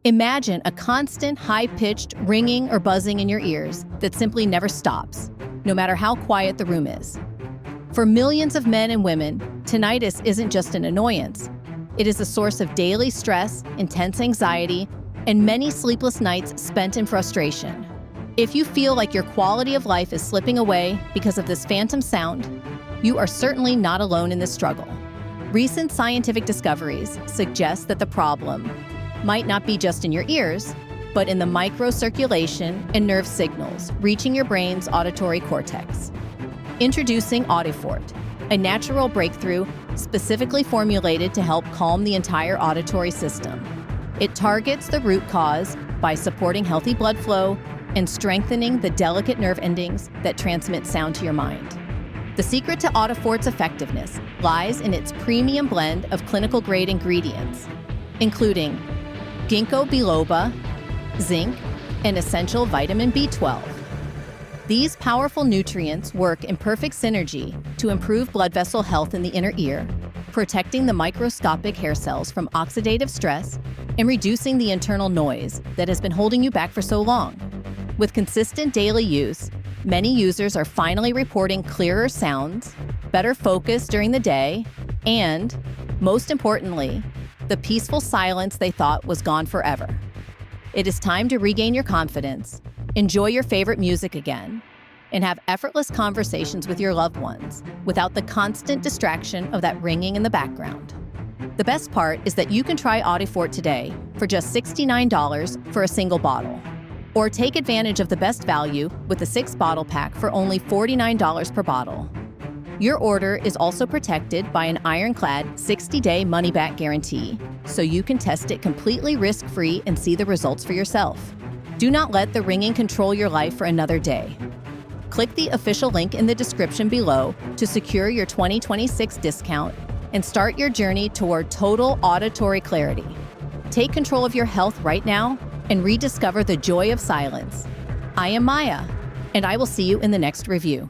Imagine a constant, high-pitched ringing or buzzing in your ears that simply never stops, no matter how quiet the room is. For millions of men and women, tinnitus isn't just an annoyance. It is a source of daily stress, intense anxiety, and many sleepless nights spent in frustration. If you feel like your quality of life is slipping away because of this phantom sound, you are certainly not alone in this struggle. Recent scientific discoveries suggest that the problem might not be just in your ears, but in the microcirculation and nerve signals reaching your brain's auditory cortex. Introducing Audifort, a natural breakthrough specifically formulated to help calm the entire auditory system. It targets the root cause by supporting healthy blood flow and strengthening the delicate nerve endings that transmit sound to your mind. The secret to Audifort's effectiveness lies in its premium blend of clinical-grade ingredients, including ginkgo biloba, zinc, and essential vitamin B12. These powerful nutrients work in perfect synergy to improve blood vessel health in the inner ear, protecting the microscopic hair cells from oxidative stress and reducing the internal noise that has been holding you back for so long. With consistent daily use, many users are finally reporting clearer sounds, better focus during the day, and, most importantly, the peaceful silence they thought was gone forever. It is time to regain your confidence, enjoy your favorite music again, and have effortless conversations with your loved ones without the constant distraction of that ringing in the background. The best part is that you can try Audifort today for just $69 for a single bottle. Or take advantage of the best value with a 6-bottle pack for only $49 per bottle. Your order is also protected by an ironclad 60-day money-back guarantee, so you can test it completely risk-free and see the results for yourself. Do not let the ringing control your life for another day. Click the official link in the description below to secure your 2026 discount and start your journey toward total auditory clarity. Take control of your health right now and rediscover the joy of silence. I am Maya, and I will see you in the next review.